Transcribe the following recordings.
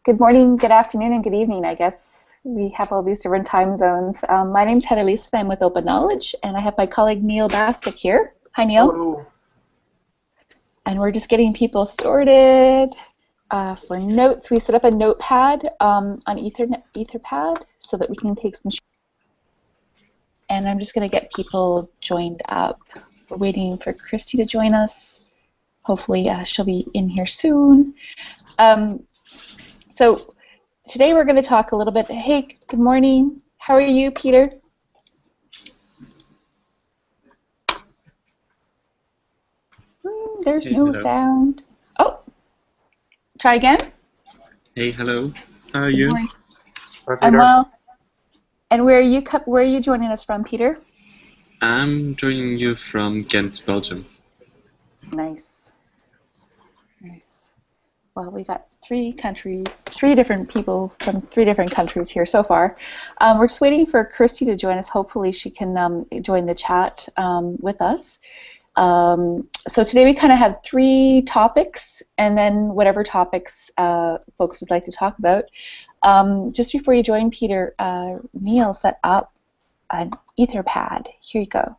Good morning, good afternoon, and good evening, I guess. We have all these different time zones. My name's Heather Lisa, and I'm with Open Knowledge, and I have my colleague Neil Bastick here. Hi, Neil. Hello. And we're just getting people sorted. For notes, we set up a notepad on Etherpad so that we can take some. And I'm just going to get people joined up. We're waiting for Christy to join us. Hopefully, she'll be in here soon. So today we're going to talk a little bit. Hey, good morning. How are you, Peter? There's no hello. sound. Oh, try again. Hey, hello. How are you? I'm well. And where are you joining us from, Peter? I'm joining you from Ghent, Belgium. Nice. Nice. Well, we got three different people from three different countries here so far. We're just waiting for Kirsty to join us. Hopefully she can join the chat with us. So today we kind of have three topics, and then whatever topics folks would like to talk about. Just before you join, Peter, Neil set up an Etherpad. Here you go,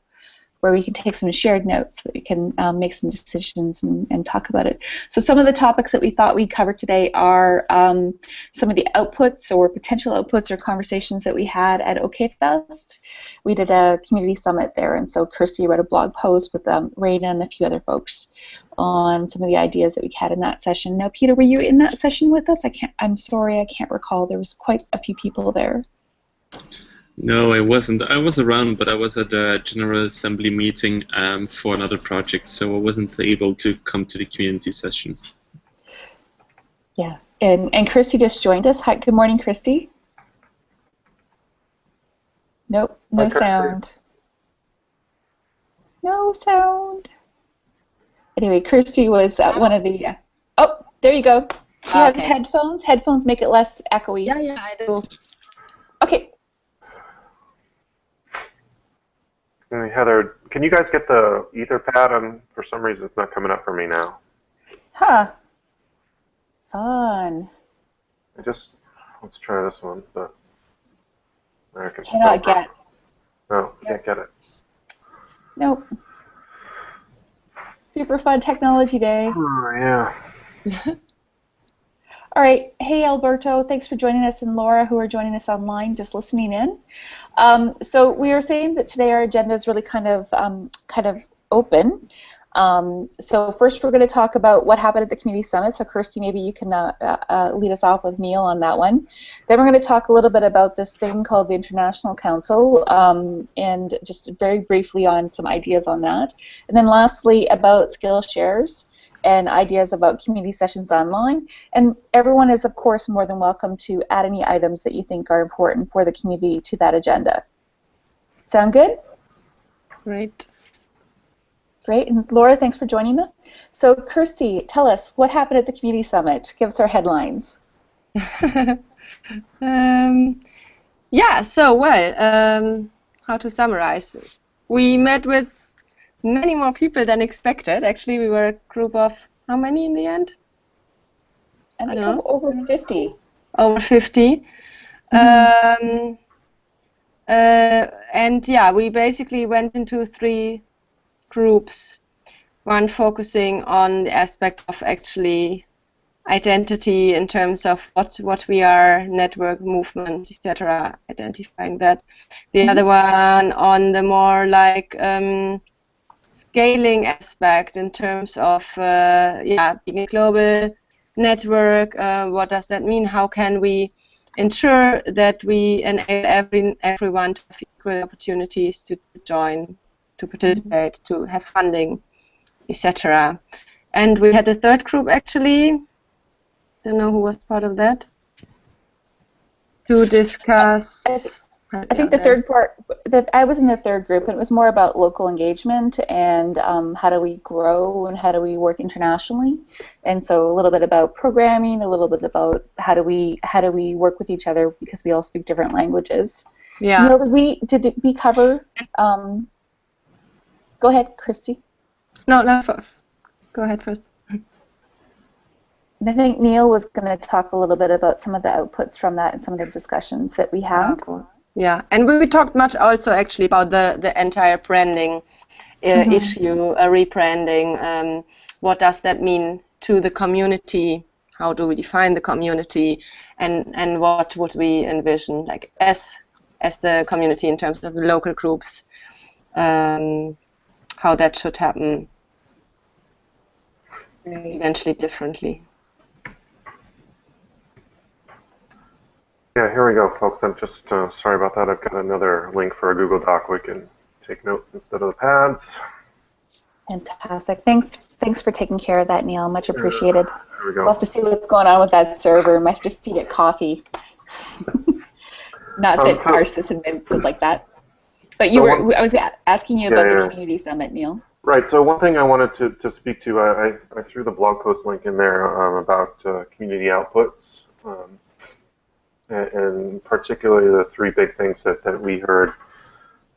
where we can take some shared notes so that we can make some decisions and talk about it. So some of the topics that we thought we'd cover today are some of the outputs or potential outputs or conversations that we had at OKFest. We did a community summit there, and so Kirsty wrote a blog post with Raina and a few other folks on some of the ideas that we had in that session. Now, Peter, were you in that session with us? I'm sorry, I can't recall. There was quite a few people there. No, I wasn't. I was around, but I was at a General Assembly meeting for another project, so I wasn't able to come to the community sessions. Yeah, and Kirsty just joined us. Hi, good morning, Kirsty. Nope, no sound. No sound. Anyway, Kirsty was one of the... oh, there you go. Do you have headphones? Headphones make it less echoey. Yeah, I do. Okay. Hey, Heather, can you guys get the Etherpad? And for some reason, it's not coming up for me now. Huh. Fun. Let's try this one, but I can cannot get. No, can't get it. Nope. Super fun technology day. Oh, yeah. All right. Hey, Alberto. Thanks for joining us, and Laura, who are joining us online, just listening in. So we were saying that today our agenda is really kind of open. So first we're going to talk about what happened at the community summit. So Kirsty, maybe you can lead us off with Neil on that one. Then we're going to talk a little bit about this thing called the International Council, and just very briefly on some ideas on that. And then lastly about skillshares and ideas about community sessions online. And everyone is, of course, more than welcome to add any items that you think are important for the community to that agenda. Sound good? Great. Great. And Laura, thanks for joining us. So Kirsty, tell us, what happened at the community summit? Give us our headlines. Yeah, so, how to summarize? We met with many more people than expected. Actually, we were a group of, how many in the end? I think over 50. Over 50. Mm-hmm. And yeah, we basically went into three groups. One focusing on the aspect of actually identity in terms of what we are, network, movement, etc., identifying that. The other one on the more like scaling aspect in terms of being a global network. What does that mean? How can we ensure that we enable everyone to have equal opportunities to join, to participate, to have funding, etc. And we had a third group actually. Don't know who was part of that. To discuss. I think the third part, that I was in the third group, and it was more about local engagement and how do we grow and how do we work internationally, and so a little bit about programming, a little bit about how do we work with each other because we all speak different languages. Yeah. Neil, did we cover? Go ahead, Kirsty. No, go ahead first. And I think Neil was going to talk a little bit about some of the outputs from that and some of the discussions that we had. Cool. Yeah, and we talked much also actually about the entire branding issue, rebranding. What does that mean to the community? How do we define the community, and what would we envision, like as the community in terms of the local groups, how that should happen eventually differently. Yeah, here we go, folks. I'm just sorry about that. I've got another link for a Google Doc. We can take notes instead of the pads. Fantastic. Thanks for taking care of that, Neil. Much appreciated. Here we go. We'll have to see what's going on with that server. Might have to feed it coffee. Not that our sysadmins would like that. But I was asking you about the community summit, Neil. Right. So one thing I wanted to speak to, I threw the blog post link in there about community outputs, and particularly the three big things that we heard.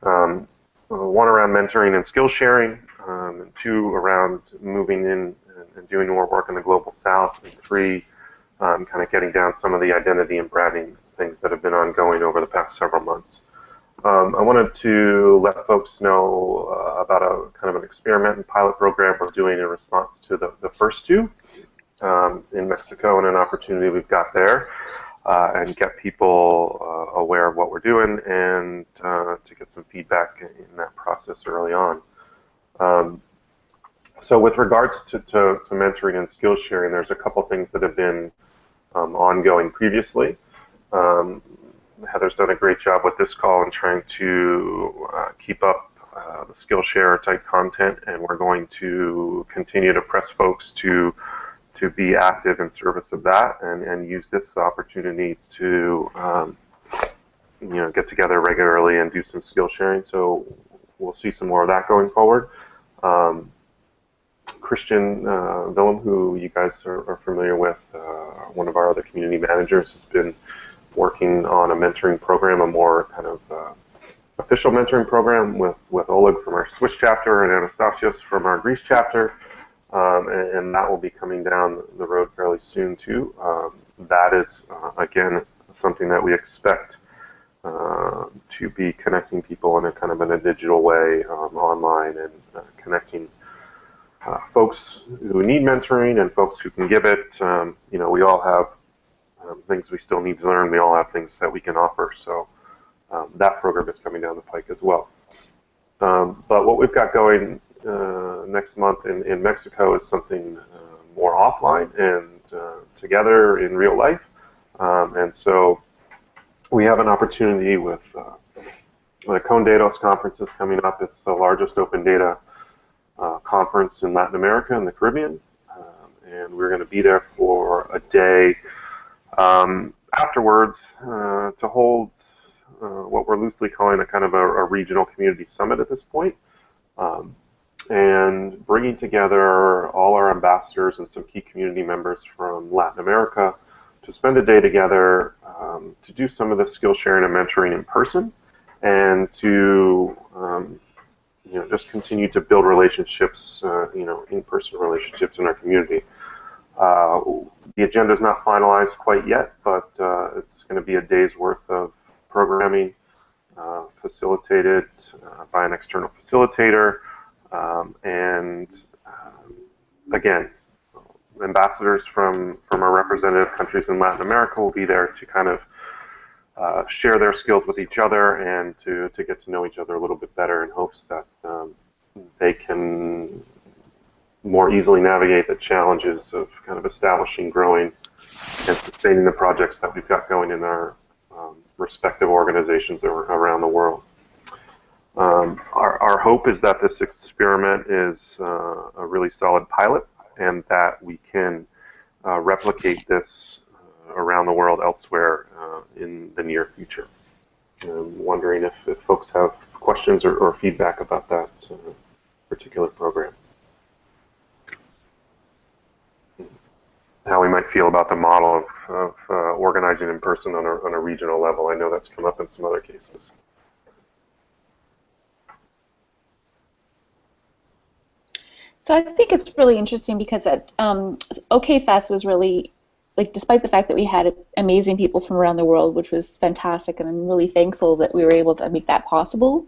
One around mentoring and skill sharing, and two around moving in and doing more work in the global south, and three, kind of getting down some of the identity and branding things that have been ongoing over the past several months. I wanted to let folks know about a kind of an experiment and pilot program we're doing in response to the first two in Mexico, and an opportunity we've got there, and get people aware of what we're doing, and to get some feedback in that process early on. So with regards to mentoring and skill sharing, there's a couple things that have been ongoing previously. Heather's done a great job with this call in trying to keep up the Skillshare type content, and we're going to continue to press folks to be active in service of that, and use this opportunity to get together regularly and do some skill sharing. So we'll see some more of that going forward. Christian Willem, who you guys are familiar with, one of our other community managers, has been working on a mentoring program, a more kind of official mentoring program with Oleg from our Swiss chapter and Anastasios from our Greece chapter, and that will be coming down the road fairly soon too. That is, again, something that we expect to be connecting people in a kind of in a digital way online, and connecting folks who need mentoring and folks who can give it. We all have things we still need to learn. We all have things that we can offer. So that program is coming down the pike as well. But what we've got going next month in Mexico is something more offline and together in real life. And so we have an opportunity with the CONDATOS conference is coming up. It's the largest open data conference in Latin America and the Caribbean. And we're going to be there for a day afterwards to hold what we're loosely calling a kind of a regional community summit at this point, and bringing together all our ambassadors and some key community members from Latin America to spend a day together to do some of the skill sharing and mentoring in person, and to just continue to build relationships, in-person relationships in our community. The agenda is not finalized quite yet, but it's going to be a day's worth of programming facilitated by an external facilitator, and again, ambassadors from our representative countries in Latin America will be there to kind of share their skills with each other, and to get to know each other a little bit better, in hopes that they can more easily navigate the challenges of kind of establishing, growing, and sustaining the projects that we've got going in our respective organizations around the world. Our hope is that this experiment is a really solid pilot, and that we can replicate this around the world elsewhere in the near future. I'm wondering if folks have questions or feedback about that particular program. How we might feel about the model of organizing in person on a regional level. I know that's come up in some other cases. So I think it's really interesting because at OK Fest was really, like, despite the fact that we had amazing people from around the world, which was fantastic, and I'm really thankful that we were able to make that possible.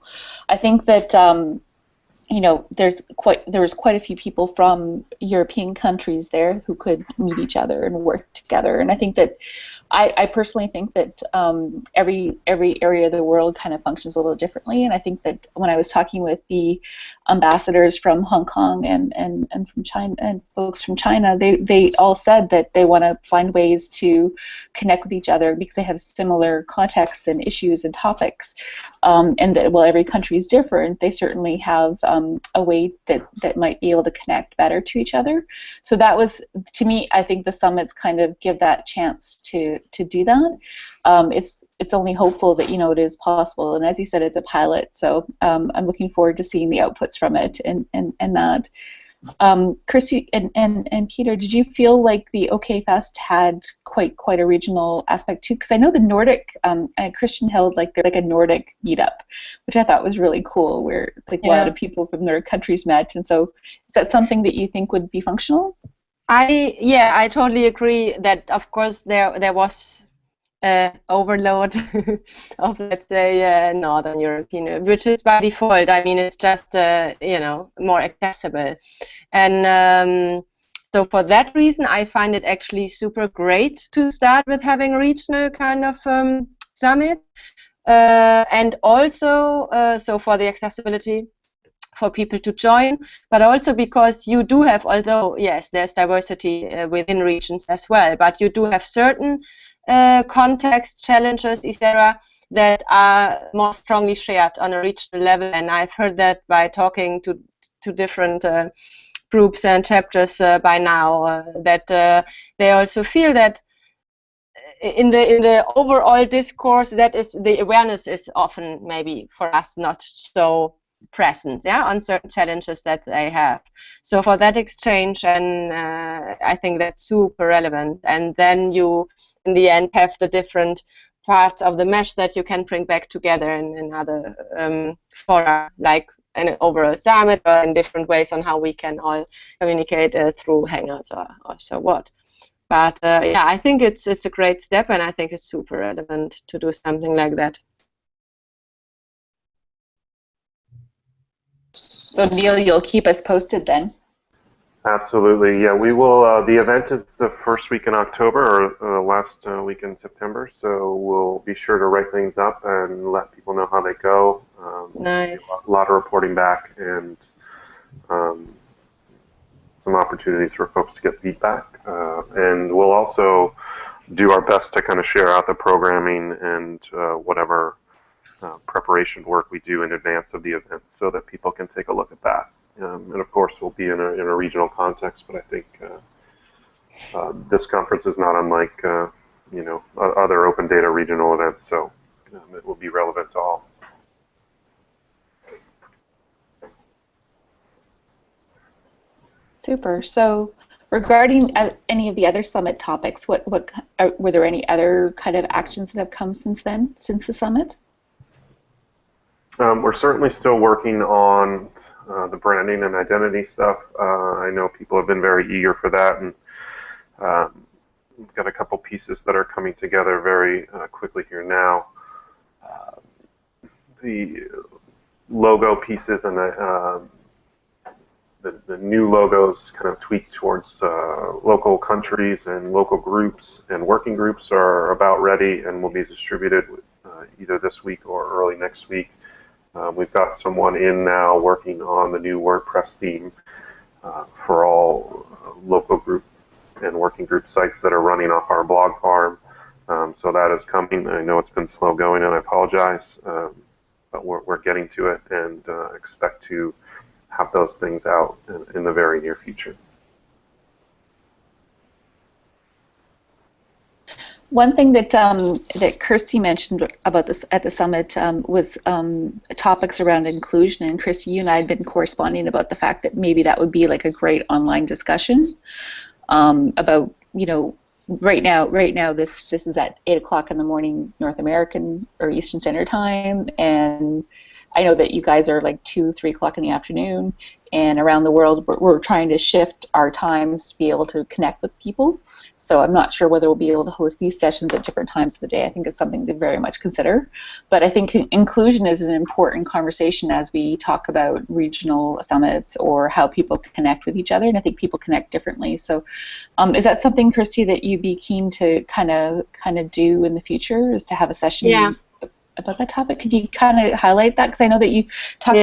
I think that you know, there was quite a few people from European countries there who could meet each other and work together. And I think that I personally think that every area of the world kind of functions a little differently. And I think that when I was talking with the ambassadors from Hong Kong and from China and folks from China, they all said that they want to find ways to connect with each other because they have similar contexts and issues and topics. And that while every country is different, they certainly have a way that might be able to connect better to each other. So that was, to me, I think the summits kind of give that chance to do that. It's only hopeful that, you know, it is possible. And as you said, it's a pilot, so I'm looking forward to seeing the outputs from it and that. Christy and Peter, did you feel like the OK Fest had quite a regional aspect too? Because I know the Nordic, Christian held like a Nordic meetup, which I thought was really cool, where like a lot of people from their countries met. And so, is that something that you think would be functional? I totally agree that of course there was overload of, let's say, Northern European, which is by default. I mean, it's just you know, more accessible, and so for that reason, I find it actually super great to start with having a regional kind of summit, and also so for the accessibility for people to join, but also because you do have, although yes, there's diversity within regions as well, but you do have certain context, challenges, etc., that are more strongly shared on a regional level. And I've heard that by talking to different groups and chapters by now, that they also feel that in the overall discourse, that is, the awareness is often maybe for us not so present, on certain challenges that they have. So for that exchange, and I think that's super relevant. And then you, in the end, have the different parts of the mesh that you can bring back together in other fora, like an overall summit, or in different ways on how we can all communicate through Hangouts or so what. But I think it's a great step, and I think it's super relevant to do something like that. So Neil, you'll keep us posted then. Absolutely, yeah. We will. The event is the first week in October or last week in September, so we'll be sure to write things up and let people know how they go. Nice. A lot of reporting back and some opportunities for folks to get feedback, and we'll also do our best to kind of share out the programming and whatever preparation work we do in advance of the event, so that people can take a look at that. And of course, we'll be in a regional context, but I think this conference is not unlike you know, other open data regional events, so it will be relevant to all. Super. So regarding any of the other summit topics, were there any other kind of actions that have come since then, since the summit? We're certainly still working on the branding and identity stuff. I know people have been very eager for that, and we've got a couple pieces that are coming together very quickly here now. The logo pieces and the new logos kind of tweaked towards local countries and local groups and working groups are about ready and will be distributed either this week or early next week. We've got someone in now working on the new WordPress theme for all local group and working group sites that are running off our blog farm. So that is coming. I know it's been slow going, and I apologize, but we're getting to it, and expect to have those things out in the very near future. One thing that that Kirsty mentioned about this at the summit was topics around inclusion. And Kirsty, you and I had been corresponding about the fact that maybe that would be like a great online discussion about, you know, right now this is at 8 o'clock in the morning North American or Eastern Standard Time, and I know that you guys are like 2, 3 o'clock in the afternoon, and around the world we're trying to shift our times to be able to connect with people. So I'm not sure whether we'll be able to host these sessions at different times of the day. I think it's something to very much consider. But I think inclusion is an important conversation as we talk about regional summits or how people connect with each other, and I think people connect differently. So is that something, Christy, that you'd be keen to kind of do in the future, is to have a session about that topic? Could you kind of highlight that? Because I know that you talked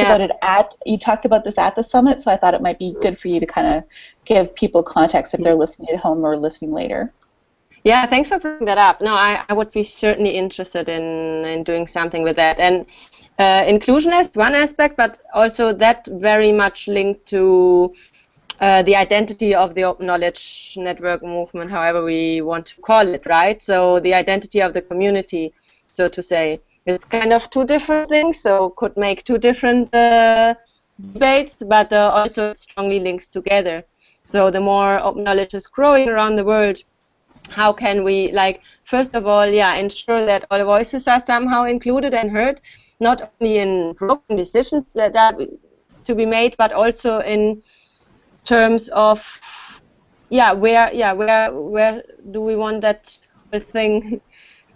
about it this at the summit, so I thought it might be good for you to kind of give people context if they're listening at home or listening later. Yeah, thanks for bringing that up. No, I would be certainly interested in doing something with that. And inclusion is one aspect, but also that very much linked to the identity of the open knowledge network movement, however we want to call it, right? So the identity of the community, so to say. It's kind of two different things, so could make two different debates, but also it strongly links together. So the more open knowledge is growing around the world, how can we, like, first of all, ensure that all voices are somehow included and heard, not only in broken decisions that are to be made, but also in terms of where do we want that whole thing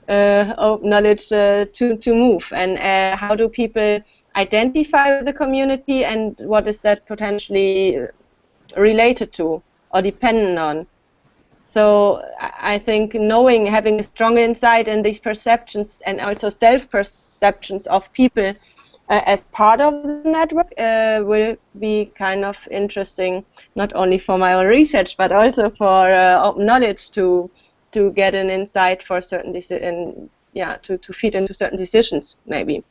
open knowledge to move, and how do people identify with the community, and what is that potentially related to or dependent on. So I think having a strong insight in these perceptions and also self-perceptions of people as part of the network will be kind of interesting, not only for my own research, but also for open knowledge to get an insight for certain to feed into certain decisions, maybe.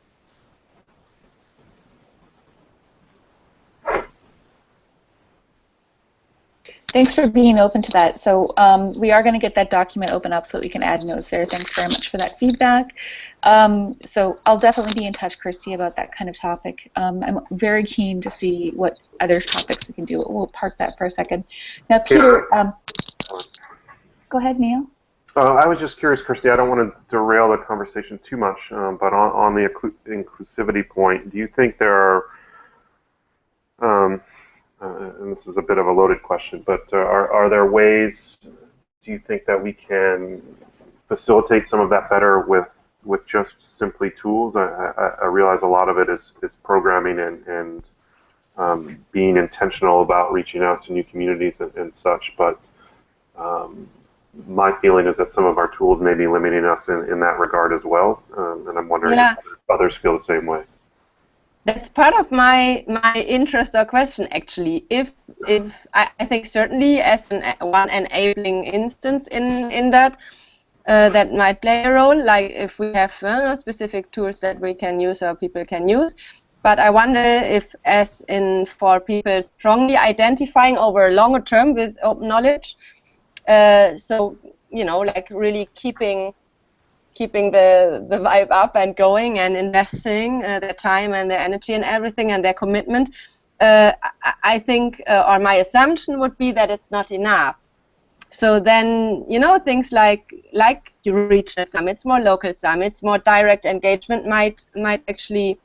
Thanks for being open to that. So we are going to get that document open up so that we can add notes there. Thanks very much for that feedback. So I'll definitely be in touch, Christy, about that kind of topic. I'm very keen to see what other topics we can do. We'll park that for a second. Now, Peter, go ahead, Neil. I was just curious, Christy, I don't want to derail the conversation too much, but on the inclusivity point, do you think there are, and this is a bit of a loaded question, but are there ways, do you think, that we can facilitate some of that better with just simply tools? I realize a lot of it is programming and being intentional about reaching out to new communities and such, but my feeling is that some of our tools may be limiting us in that regard as well, and I'm wondering if others feel the same way. That's part of my interest or question, actually. If I think certainly as one enabling instance in that that might play a role, like if we have specific tools that we can use or people can use. But I wonder if, as in for people strongly identifying over a longer term with open knowledge, so like really keeping the vibe up and going and investing their time and their energy and everything and their commitment, I think, or my assumption would be that it's not enough. So then, things like regional summits, more local summits, more direct engagement might actually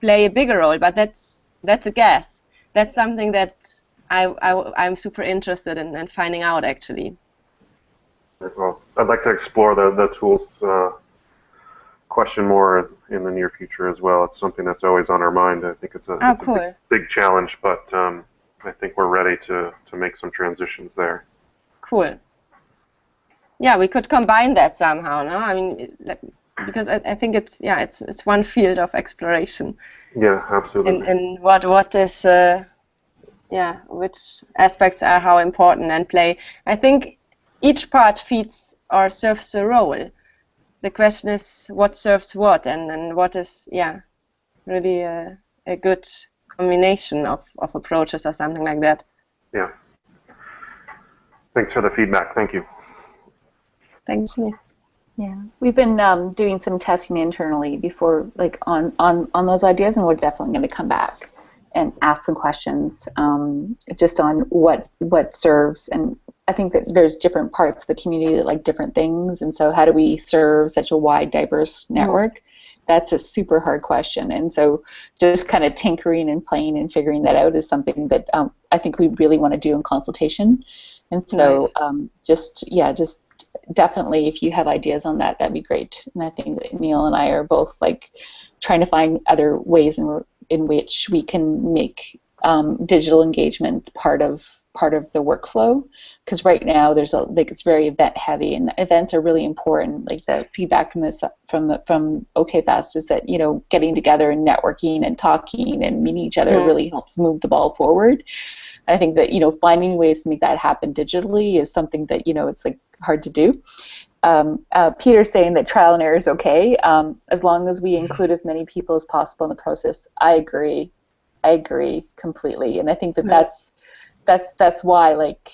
play a bigger role. But that's a guess. That's something that I'm super interested in finding out, actually. Well, I'd like to explore the tools question more in the near future as well. It's something that's always on our mind. I think it's a big challenge, but I think we're ready to make some transitions there. Cool. Yeah, we could combine that somehow, no? I mean, because I think it's one field of exploration. Yeah, absolutely. And what is which aspects are how important and play. I think each part feeds or serves a role. The question is what serves what, and what is really a good combination of approaches or something like that. Yeah. Thanks for the feedback. Thank you. Thank you. Yeah, we've been doing some testing internally before, like on those ideas, and we're definitely going to come back and ask some questions just on what serves. And I think that there's different parts of the community that like different things, and so how do we serve such a wide, diverse network that's a super hard question. And so just kind of tinkering and playing and figuring that out is something that I think we really want to do in consultation. And so just definitely, if you have ideas on that, that'd be great. And I think that Neil and I are both like trying to find other ways in which we can make digital engagement part of the workflow, because right now there's it's very event heavy, and events are really important. Like the feedback from from OKFest is that getting together and networking and talking and meeting each other really helps move the ball forward. I think that finding ways to make that happen digitally is something that it's like hard to do. Peter's saying that trial and error is okay, as long as we include as many people as possible in the process. I agree completely, and I think that that's why, like,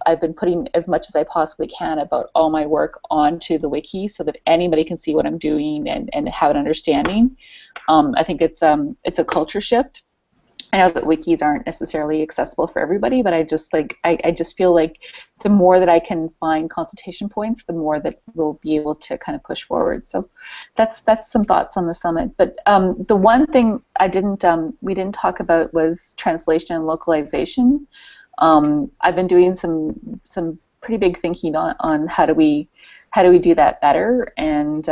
I've been putting as much as I possibly can about all my work onto the wiki so that anybody can see what I'm doing and have an understanding. I think it's a culture shift. I know that wikis aren't necessarily accessible for everybody, but I just feel like the more that I can find consultation points, the more that we'll be able to kind of push forward. So that's some thoughts on the summit. But the one thing we didn't talk about was translation and localization. I've been doing some pretty big thinking on how do we do that better, and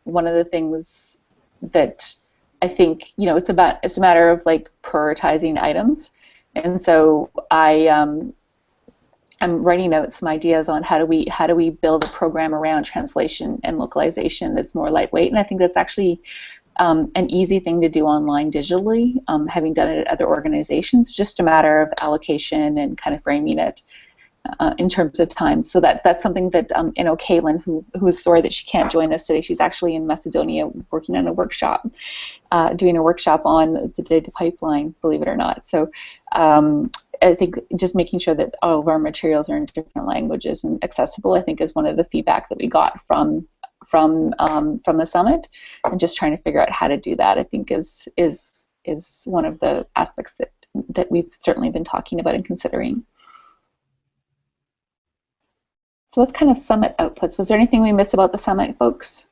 one of the things that I think it's a matter of like prioritizing items, and so I'm writing out some ideas on how do we build a program around translation and localization that's more lightweight, and I think that's actually an easy thing to do online digitally, having done it at other organizations. Just a matter of allocation and kind of framing it in terms of time. So that's something that Caitlin, who's sorry that she can't join us today, she's actually in Macedonia working on a workshop, doing a workshop on the data pipeline, believe it or not. So I think just making sure that all of our materials are in different languages and accessible, I think, is one of the feedback that we got from the summit, and just trying to figure out how to do that, I think, is one of the aspects that we've certainly been talking about and considering. So what's kind of summit outputs? Was there anything we missed about the summit, folks?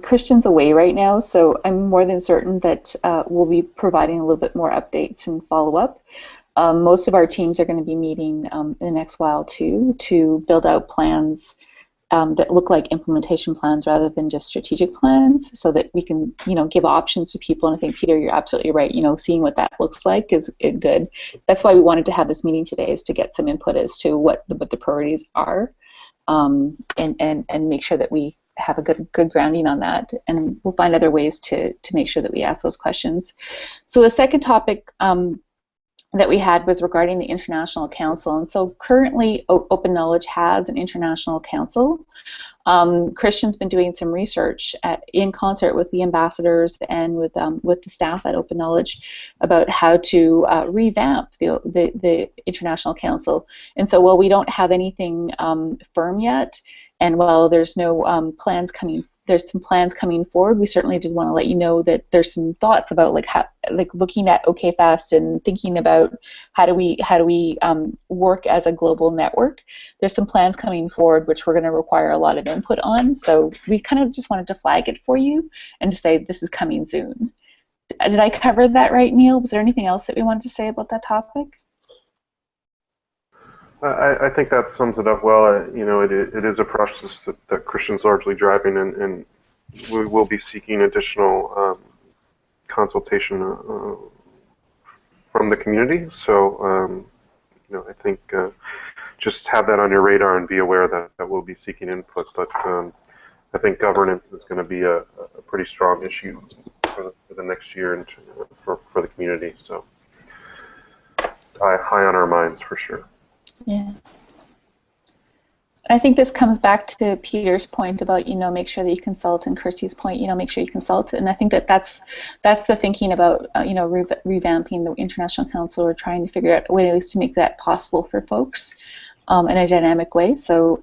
Christian's away right now, so I'm more than certain that we'll be providing a little bit more updates and follow-up. Most of our teams are going to be meeting in the next while too, to build out plans that look like implementation plans rather than just strategic plans, so that we can give options to people. And I think, Peter, you're absolutely right. Seeing what that looks like is good. That's why we wanted to have this meeting today, is to get some input as to what the priorities are, and make sure that we have a good grounding on that, and we'll find other ways to make sure that we ask those questions. So the second topic that we had was regarding the International Council, and so currently Open Knowledge has an International Council. Christian's been doing some research in concert with the ambassadors and with the staff at Open Knowledge about how to revamp the International Council. And so while we don't have anything firm yet, and while there's no there's some plans coming forward, we certainly did want to let you know that there's some thoughts about looking at OKFest and thinking about how do we work as a global network. There's some plans coming forward which we're going to require a lot of input on, so we kind of just wanted to flag it for you and to say this is coming soon. Did I cover that right, Neil? Was there anything else that we wanted to say about that topic? I think that sums it up well. It is a process that Christian's largely driving, and we will be seeking additional consultation from the community. So, I think just have that on your radar and be aware that we'll be seeking input. But I think governance is going to be a pretty strong issue for the next year and for the community. So, high on our minds for sure. Yeah. I think this comes back to Peter's point about, make sure that you consult, and Kirsty's point, make sure you consult. And I think that's the thinking about, revamping the International Council, or trying to figure out ways to make that possible for folks in a dynamic way. So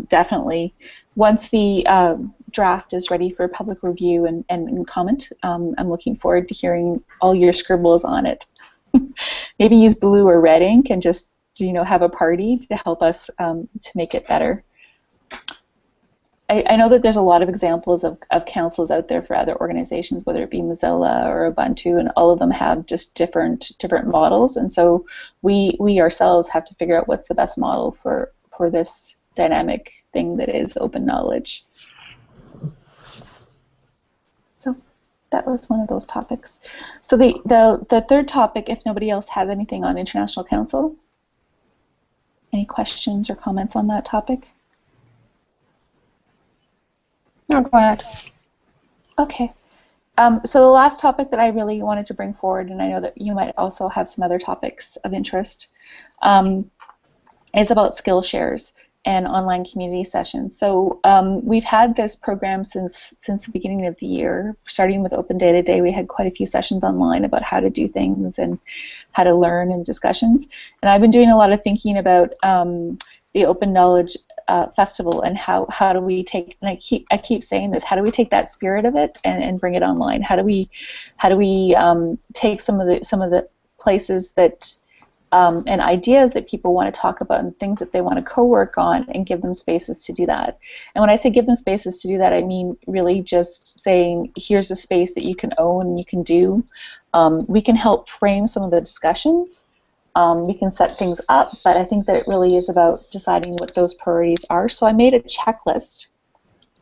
definitely, once the draft is ready for public review and comment. I'm looking forward to hearing all your scribbles on it. Maybe use blue or red ink and just, have a party to help us to make it better. I know that there's a lot of examples of councils out there for other organizations, whether it be Mozilla or Ubuntu, and all of them have just different models. And so we ourselves have to figure out what's the best model for this dynamic thing that is open knowledge. So that was one of those topics. So the third topic, if nobody else has anything on International Council, any questions or comments on that topic? No, go ahead. Okay. So the last topic that I really wanted to bring forward, and I know that you might also have some other topics of interest, is about skillshares and online community sessions. So we've had this program since the beginning of the year. Starting with Open Data Day, we had quite a few sessions online about how to do things and how to learn and discussions. And I've been doing a lot of thinking about the Open Knowledge Festival and how do we take, and I keep saying this, how do we take that spirit of it and bring it online? How do we take some of the places that and ideas that people want to talk about and things that they want to co-work on and give them spaces to do that. And when I say give them spaces to do that, I mean really just saying, here's a space that you can own and you can do. We can help frame some of the discussions. We can set things up, but I think that it really is about deciding what those priorities are. So I made a checklist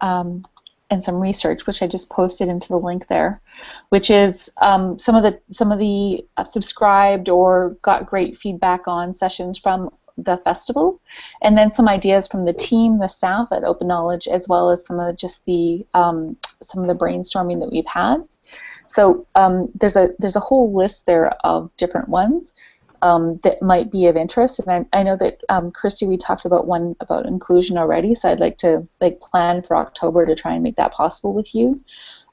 and some research, which I just posted into the link there, which is some of the subscribed or got great feedback on sessions from the festival, and then some ideas from the team, the staff at Open Knowledge, as well as some of just the some of the brainstorming that we've had. So there's a whole list there of different ones that might be of interest, and I know that Christy, we talked about one about inclusion already, so I'd like to plan for October to try and make that possible with you.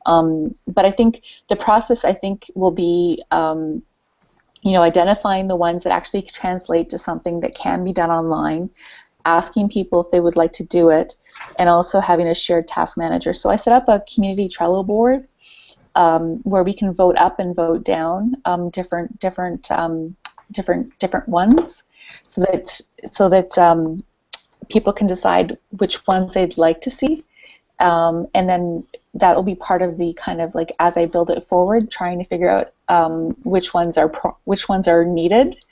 But I think the process will be identifying the ones that actually translate to something that can be done online, asking people if they would like to do it, and also having a shared task manager. So I set up a community Trello board where we can vote up and vote down different ones, so that people can decide which ones they'd like to see, and then that will be part of the kind of as I build it forward, trying to figure out which ones are needed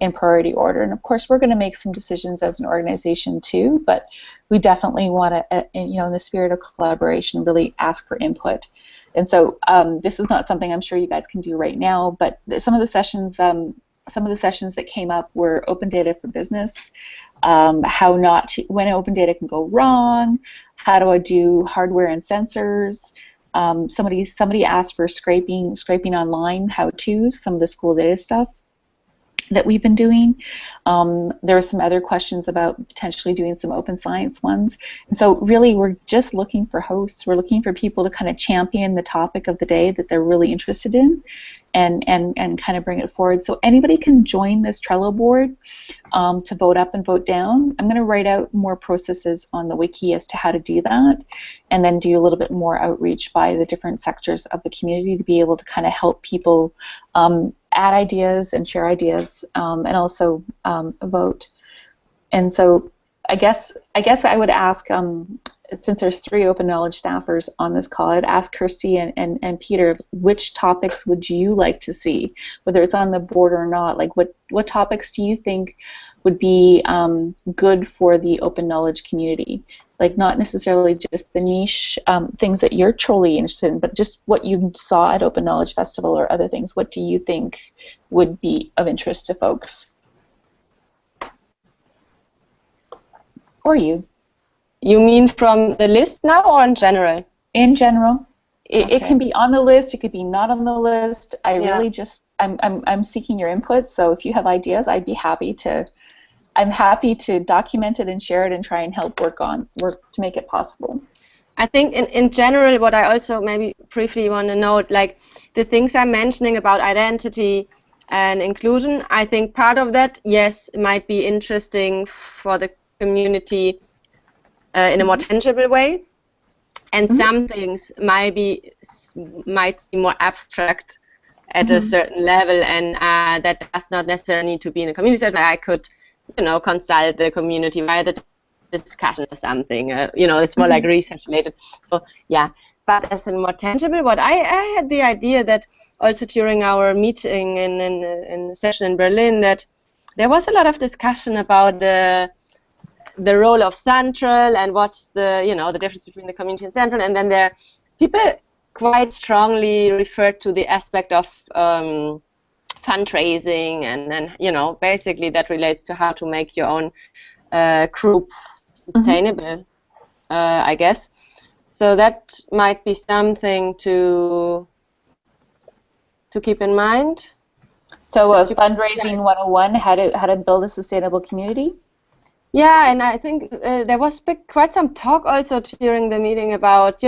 in priority order. And of course, we're going to make some decisions as an organization too, but we definitely want to, in the spirit of collaboration, really ask for input. And so this is not something I'm sure you guys can do right now, but some of the sessions that came up were open data for business, when open data can go wrong, how do I do hardware and sensors. Somebody asked for scraping online how-tos, some of the school data stuff that we've been doing. There were some other questions about potentially doing some open science ones. And so really we're just looking for hosts. We're looking for people to kind of champion the topic of the day that they're really interested in and kind of bring it forward. So anybody can join this Trello board to vote up and vote down. I'm going to write out more processes on the wiki as to how to do that, and then do a little bit more outreach by the different sectors of the community to be able to kind of help people add ideas and share ideas, and also vote. And so I guess I would ask, since there's 3 open knowledge staffers on this call, I'd ask Kirsty and Peter, which topics would you like to see, whether it's on the board or not? What topics do you think would be good for the open knowledge community? Not necessarily just the niche things that you're truly interested in, but just what you saw at Open Knowledge Festival or other things. What do you think would be of interest to folks? Or you? You mean from the list now or in general? In general. Okay. It can be on the list, it could be not on the list. Really just, I'm seeking your input, so if you have ideas, I'm happy to document it and share it and try and help work to make it possible. I think in general, what I also maybe briefly want to note, the things I'm mentioning about identity and inclusion, I think part of that, yes, might be interesting for the community in a more tangible way. And some things might seem more abstract at a certain level, and that does not necessarily need to be in a community setting. I could, consult the community via the discussions or something. It's more like research related. So yeah, but as a more tangible, what I had the idea that also during our meeting in a session in Berlin, that there was a lot of discussion about the role of central and what's the the difference between the community and central, and then there people quite strongly referred to the aspect of fundraising, and then basically that relates to how to make your own group sustainable, I guess. So that might be something to keep in mind. So fundraising 101, how to build a sustainable community? Yeah, and I think there was quite some talk also during the meeting about,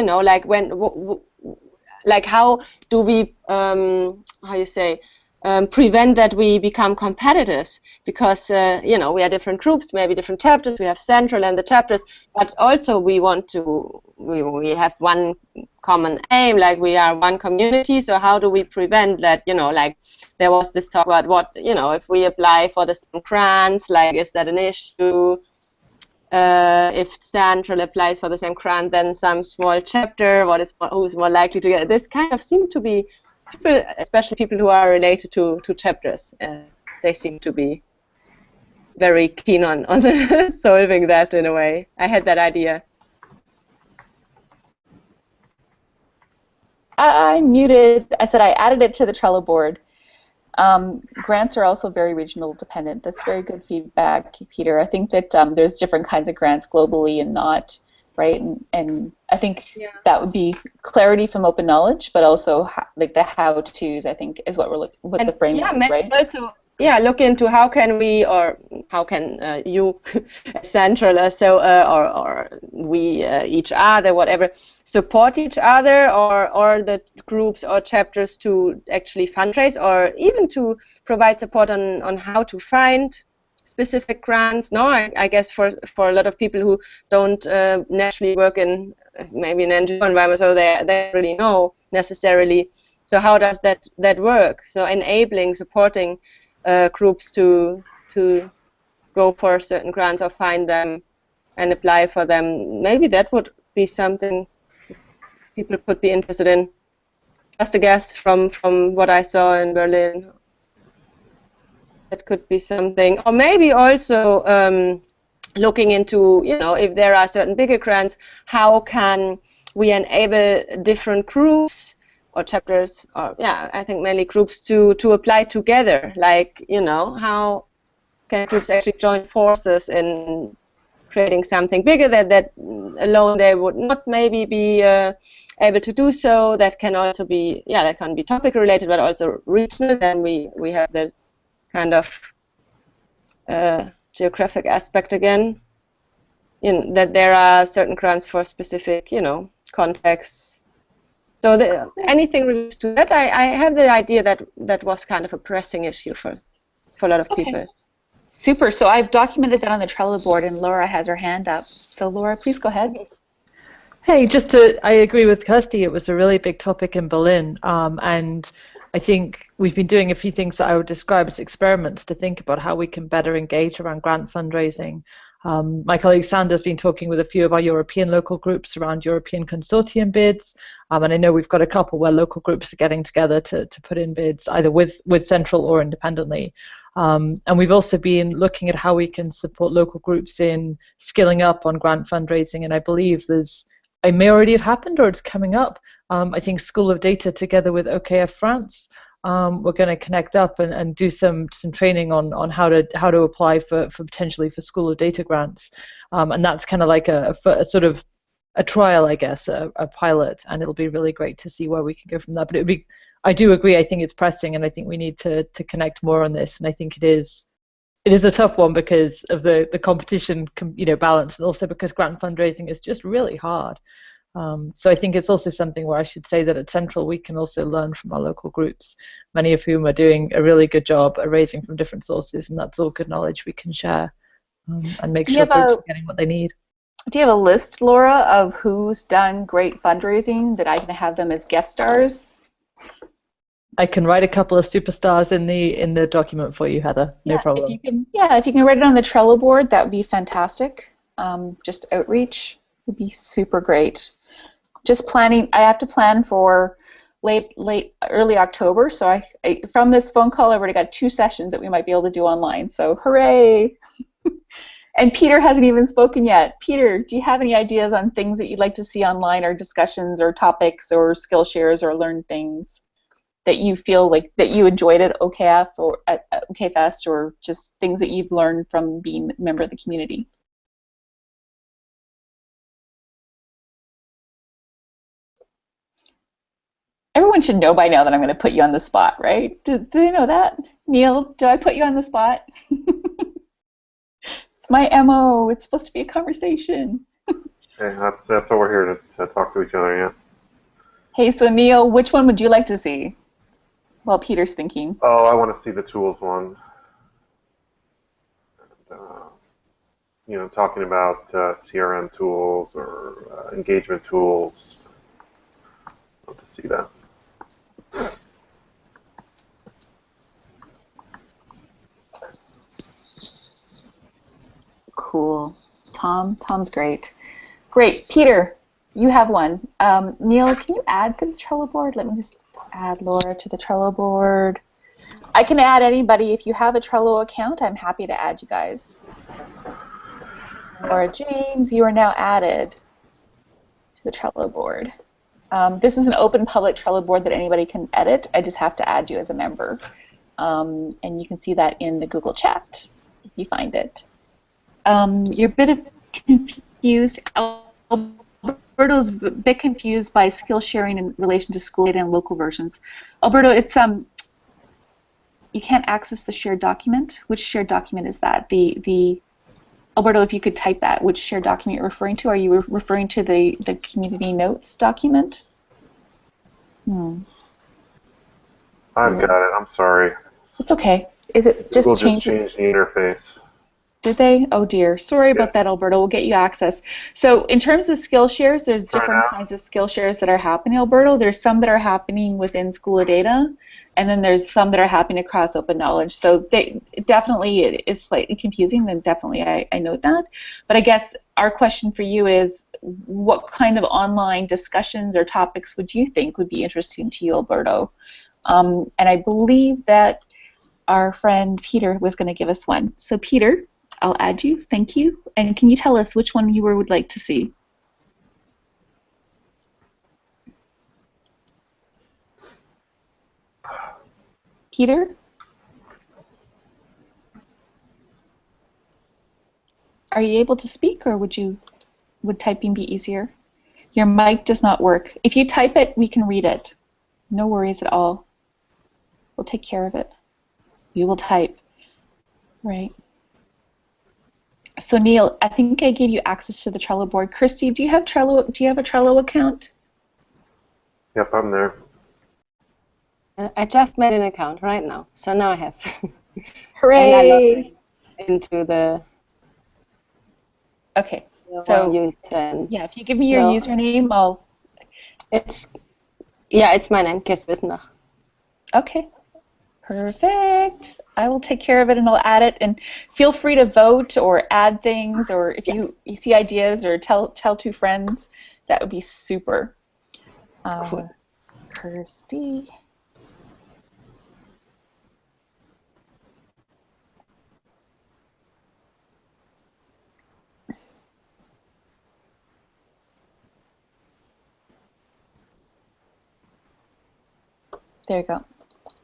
like how do we, prevent that we become competitors, because, we are different groups, maybe different chapters, we have central and the chapters, but also we want to, we have one common aim, like we are one community, so how do we prevent that, like there was this talk about what, if we apply for the same grants, like is that an issue? If central applies for the same grant, then some small chapter, who's more likely to get this? Kind of seem to be people, especially people who are related to chapters. They seem to be very keen on solving that in a way. I had that idea. I muted. I said I added it to the Trello board. Grants are also very regional dependent. That's very good feedback, Peter. I think that there's different kinds of grants globally and not, right? And I think that would be clarity from open knowledge, but also like the how-tos, I think, is what we're looking with the frameworks, right? Also, look into how can we, or how can you, central, or we, each other, whatever, support each other, or the groups or chapters to actually fundraise, or even to provide support on how to find specific grants. No, I guess for a lot of people who don't naturally work in maybe an NGO environment, so they don't really know necessarily. So how does that work? So enabling, supporting groups to go for certain grants or find them and apply for them. Maybe that would be something people could be interested in. Just a guess from what I saw in Berlin. That could be something. Or maybe also looking into, if there are certain bigger grants, how can we enable different groups or chapters, or I think mainly groups to apply together. Like, how can groups actually join forces in creating something bigger that alone they would not maybe be able to do so. That can also be, that can be topic related, but also regional. Then we have the kind of geographic aspect again, that there are certain grants for specific, contexts. So anything related to that, I have the idea that was kind of a pressing issue for a lot of people. Super. So I've documented that on the Trello board, and Laura has her hand up. So Laura, please go ahead. Hey, I agree with Kirsty. It was a really big topic in Berlin, and I think we've been doing a few things that I would describe as experiments to think about how we can better engage around grant fundraising. My colleague Sandra's been talking with a few of our European local groups around European consortium bids, and I know we've got a couple where local groups are getting together to put in bids, either with Central or independently. And we've also been looking at how we can support local groups in skilling up on grant fundraising, and I believe it may already have happened or it's coming up. I think School of Data together with OKF France, we're going to connect up and do some training on how to apply for potentially for School of Data grants, and that's kind of like a sort of a trial, I guess, a pilot, and it'll be really great to see where we can go from that. But I do agree. I think it's pressing, and I think we need to connect more on this. And I think it is a tough one because of the competition, balance, and also because grant fundraising is just really hard. So I think it's also something where I should say that at Central we can also learn from our local groups, many of whom are doing a really good job at raising from different sources, and that's all good knowledge we can share and make sure groups are getting what they need. Do you have a list, Laura, of who's done great fundraising that I can have them as guest stars? I can write a couple of superstars in the document for you, Heather. No problem. If you can write it on the Trello board, that would be fantastic. Just outreach would be super great. Just planning. I have to plan for early October. So I from this phone call, I've already got 2 sessions that we might be able to do online. So hooray! And Peter hasn't even spoken yet. Peter, do you have any ideas on things that you'd like to see online, or discussions or topics or Skillshares or learn things that you feel like that you enjoyed at OKF or at OKFest, or just things that you've learned from being a member of the community? Everyone should know by now that I'm going to put you on the spot, right? Do they know that? Neil, do I put you on the spot? It's my MO. It's supposed to be a conversation. Okay, that's what we're here to talk to each other, yeah. Hey, so Neil, which one would you like to see? Well, Peter's thinking. Oh, I want to see the tools one. Talking about CRM tools or engagement tools. I'd love to see that. Cool. Tom's great. Great. Peter, you have one. Neil, can you add to the Trello board? Let me just add Laura to the Trello board. I can add anybody. If you have a Trello account, I'm happy to add you guys. Laura James, you are now added to the Trello board. This is an open public Trello board that anybody can edit. I just have to add you as a member. And you can see that in the Google chat if you find it. You're a bit confused. Alberto's a bit confused by skill sharing in relation to school data and local versions. Alberto, it's you can't access the shared document. Which shared document is that? Alberto, if you could type that, which shared document you're referring to? Are you referring to the community notes document? I've got it. I'm sorry. It's okay. Is it just Google change? Just changed the interface. Did they? Oh dear. Sorry about that, Alberto. We'll get you access. So in terms of Skillshares, there's different kinds of Skillshares that are happening, Alberto. There's some that are happening within School of Data, and then there's some that are happening across Open Knowledge. So definitely it is slightly confusing, and definitely I note that. But I guess our question for you is, what kind of online discussions or topics would you think would be interesting to you, Alberto? And I believe that our friend Peter was going to give us one. So Peter, I'll add you. Thank you. And can you tell us which one you would like to see? Peter? Are you able to speak, or would typing be easier? Your mic does not work. If you type it, we can read it. No worries at all. We'll take care of it. You will type. Right. So Neil, I think I gave you access to the Trello board. Christy, do you have Trello? Do you have a Trello account? Yep, I'm there. I just made an account right now, so now I have. Hooray! And I logged into the. Okay. So yeah, if you give me your username, I'll. It's my name, Kirst Wissenbach. Okay. Perfect. I will take care of it and I'll add it. And feel free to vote or add things, or if you see ideas, or tell 2 friends, that would be super. Cool. Kirsty. There you go.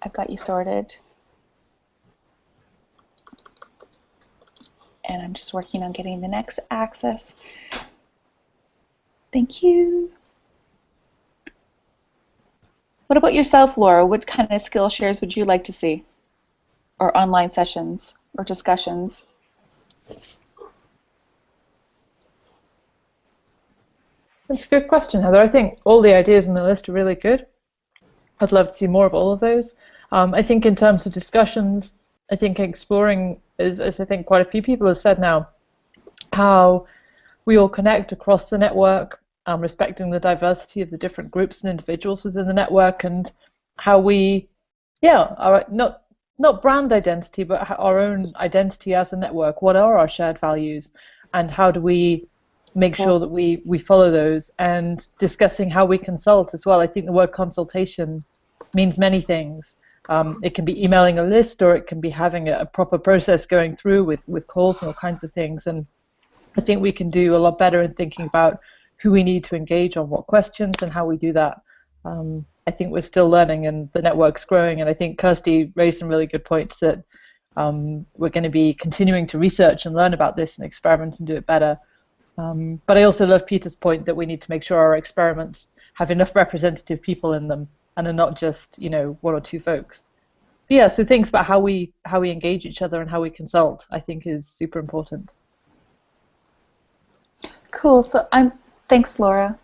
I've got you sorted. And I'm just working on getting the next access. Thank you. What about yourself, Laura? What kind of Skillshares would you like to see? Or online sessions or discussions? That's a good question, Heather. I think all the ideas on the list are really good. I'd love to see more of all of those. I think in terms of discussions, I think exploring, as I think quite a few people have said now, how we all connect across the network, respecting the diversity of the different groups and individuals within the network, and how we, our not brand identity, but our own identity as a network. What are our shared values, and how do we make sure that we follow those, and discussing how we consult as well. I think the word consultation means many things. It can be emailing a list, or it can be having a proper process going through with calls and all kinds of things. And I think we can do a lot better in thinking about who we need to engage on what questions and how we do that. I think we're still learning, and the network's growing, and I think Kirsty raised some really good points that we're going to be continuing to research and learn about this and experiment and do it better. But I also love Peter's point that we need to make sure our experiments have enough representative people in them and are not just, one or two folks. But yeah, so things about how we engage each other and how we consult, I think, is super important. Cool. So thanks, Laura.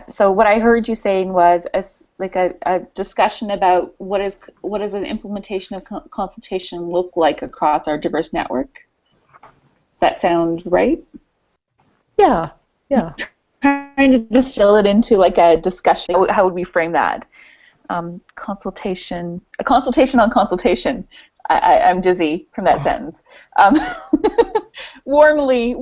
So what I heard you saying was a discussion about what does an implementation of consultation look like across our diverse network. That sound right? Yeah. Trying to distill it into like a discussion. How would we frame that? A consultation on consultation. I'm dizzy from that sentence. Warmly,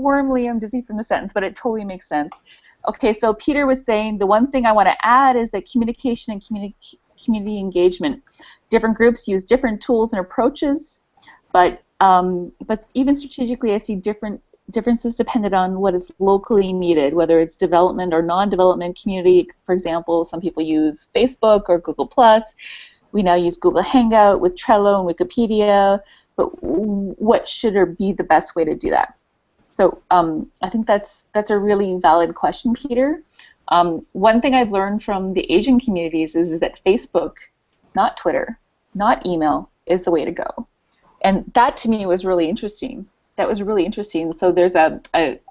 I'm dizzy from the sentence, but it totally makes sense. Okay, so Peter was saying the one thing I want to add is that communication and community engagement. Different groups use different tools and approaches, but even strategically, I see differences dependent on what is locally needed, whether it's development or non-development community. For example, some people use Facebook or Google+. We now use Google Hangout with Trello and Wikipedia, but what should or be the best way to do that? So I think that's a really valid question, Peter. One thing I've learned from the Asian communities is that Facebook, not Twitter, not email, is the way to go. And that to me was really interesting. That was really interesting. So there's a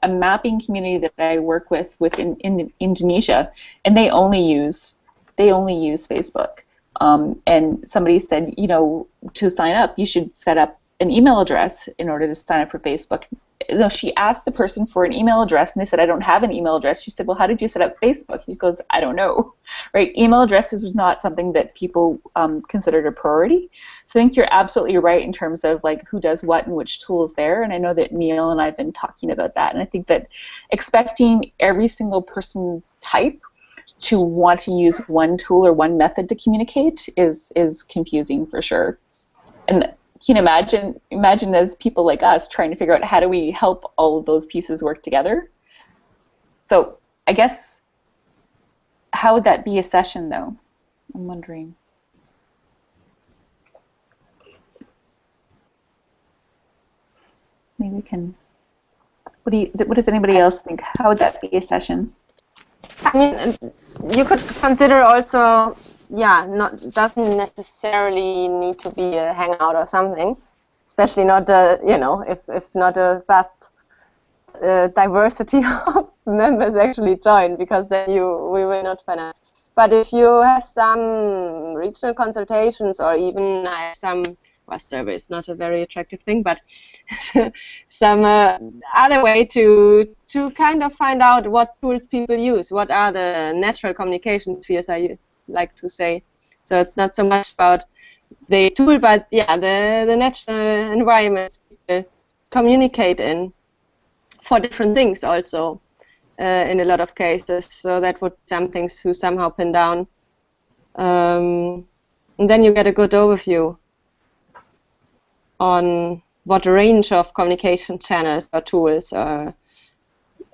mapping community that I work with in Indonesia, and they only use Facebook. And somebody said, to sign up, you should set up an email address in order to sign up for Facebook. No, she asked the person for an email address, and they said, I don't have an email address. She said, well, how did you set up Facebook? He goes, I don't know. Right? Email addresses was not something that people considered a priority. So I think you're absolutely right in terms of like who does what and which tool is there. And I know that Neil and I have been talking about that. And I think that expecting every single person's type to want to use one tool or one method to communicate is confusing for sure. And can you imagine as people like us trying to figure out how do we help all of those pieces work together? So I guess, how would that be a session though? I'm wondering. Maybe we can, what does anybody else think? How would that be a session? I mean, you could consider also, doesn't necessarily need to be a hangout or something, especially not, if not a vast diversity of members actually join, because then we will not find out. But if you have some regional consultations, or even some, survey is not a very attractive thing, but some other way to kind of find out what tools people use, what are the natural communication spheres, I like to say. So it's not so much about the tool, but the natural environments people communicate in for different things also in a lot of cases. So that would be some things to somehow pin down. And then you get a good overview on what range of communication channels or tools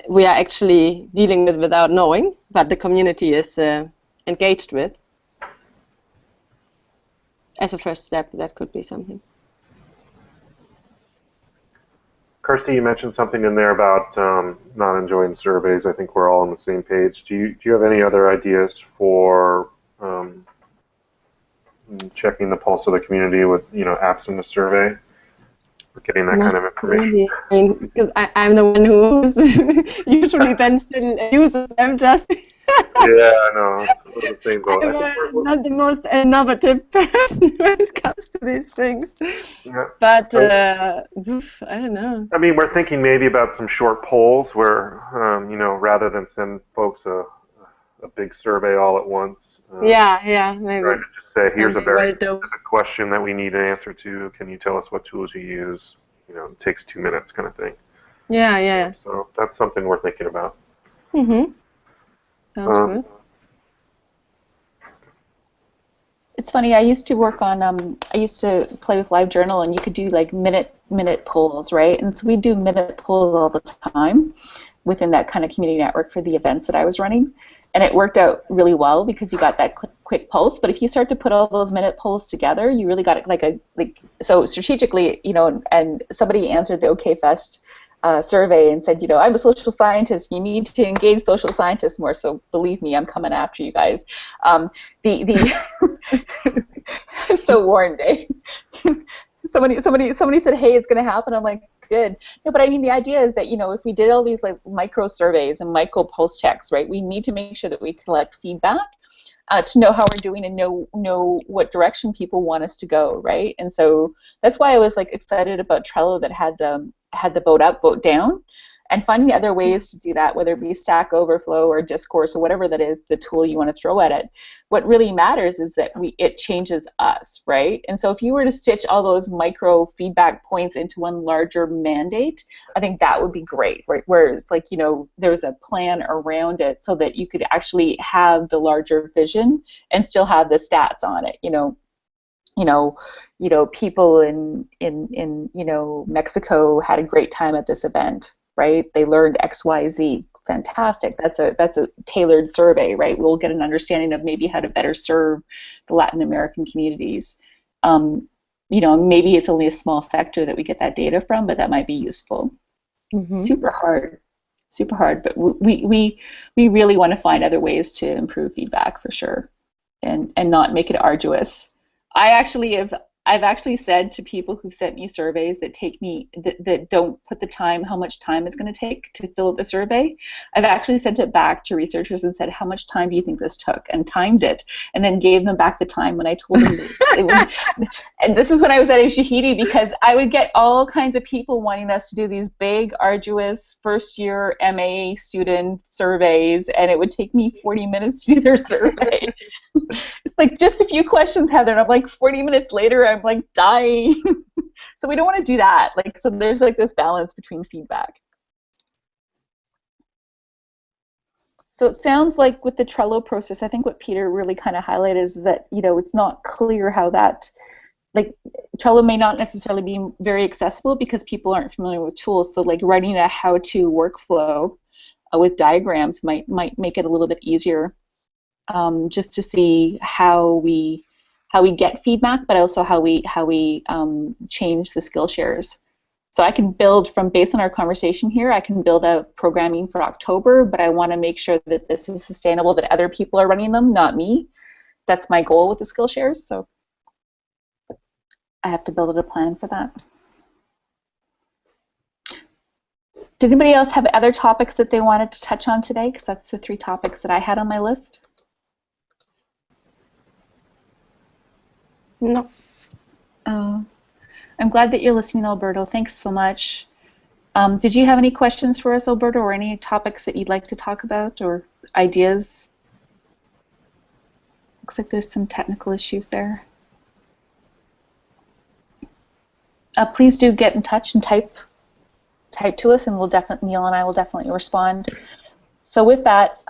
we are actually dealing with without knowing, but the community is engaged with. As a first step, that could be something. Kirsty, you mentioned something in there about not enjoying surveys. I think we're all on the same page. Do you have any other ideas for checking the pulse of the community with apps in the survey? For getting that kind of information. Really. I mean, because I'm the one who usually then still uses them just Yeah, I know. It's one of the same boat. I'm I think not the most innovative person when it comes to these things. yeah. But So, I don't know. I mean, we're thinking maybe about some short polls where, rather than send folks a big survey all at once, Yeah, trying maybe to just say, here's a something very well dosed. specific question that we need an answer to. Can you tell us what tools you use? It takes 2 minutes kind of thing. Yeah. So that's something we're thinking about. Sounds Um, good. It's funny. I used to work on. I used to play with LiveJournal, and you could do like minute polls, right? And so we do minute polls all the time within that kind of community network for the events that I was running, and it worked out really well because you got that quick pulse. But if you start to put all those minute polls together, you really got it like so strategically, And somebody answered the OK Fest survey and said, I'm a social scientist. You need to engage social scientists more. So believe me, I'm coming after you guys. The so warned, eh? somebody said, hey, it's going to happen. I'm like, good. No, but I mean, the idea is that, if we did all these like micro surveys and micro pulse checks, right, we need to make sure that we collect feedback to know how we're doing and know what direction people want us to go, right? And so that's why I was like excited about Trello that had the vote up, vote down, and finding other ways to do that, whether it be Stack Overflow or Discourse or whatever that is, the tool you want to throw at it. What really matters is that it changes us, right? And so if you were to stitch all those micro feedback points into one larger mandate, I think that would be great, right? Whereas like, there's a plan around it so that you could actually have the larger vision and still have the stats on it, people in Mexico had a great time at this event, right? They learned XYZ. Fantastic. That's a tailored survey, right? We'll get an understanding of maybe how to better serve the Latin American communities. Maybe it's only a small sector that we get that data from, but that might be useful. Super hard, but we really want to find other ways to improve feedback for sure, and not make it arduous. I've actually said to people who've sent me surveys that don't put the time, how much time it's going to take to fill out the survey. I've actually sent it back to researchers and said, how much time do you think this took? And timed it, and then gave them back the time when I told them it was. And this is when I was at Shahidi, because I would get all kinds of people wanting us to do these big, arduous first-year MA student surveys, and it would take me 40 minutes to do their survey. It's like just a few questions, Heather, and I'm like 40 minutes later, I'm like dying. So we don't want to do that. So there's like this balance between feedback. So it sounds like with the Trello process, I think what Peter really kind of highlighted is that, it's not clear how that, Trello may not necessarily be very accessible because people aren't familiar with tools. So writing a how-to workflow with diagrams might make it a little bit easier. Just to see how we get feedback, but also how we change the Skillshares. So I can build based on our conversation here, I can build out programming for October, but I want to make sure that this is sustainable, that other people are running them, not me. That's my goal with the Skillshares. So I have to build a plan for that. Did anybody else have other topics that they wanted to touch on today? Because that's the 3 topics that I had on my list. No. I'm glad that you're listening, Alberto. Thanks so much. Did you have any questions for us, Alberto, or any topics that you'd like to talk about or ideas? Looks like there's some technical issues there. Please do get in touch and type to us, and Neil and I will definitely respond. So with that,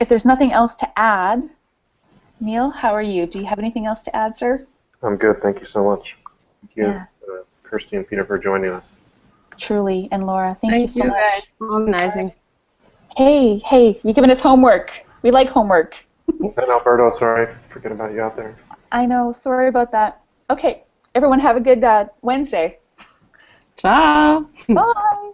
if there's nothing else to add, Neil, how are you? Do you have anything else to add, sir? I'm good. Thank you so much. Thank you, Yeah. Kirsty and Peter, for joining us. Truly, and Laura, thank you so much. Thank you guys for organizing. Hey, you're giving us homework. We like homework. And Alberto, sorry, forget about you out there. I know. Sorry about that. Okay, everyone have a good Wednesday. Ciao. Bye.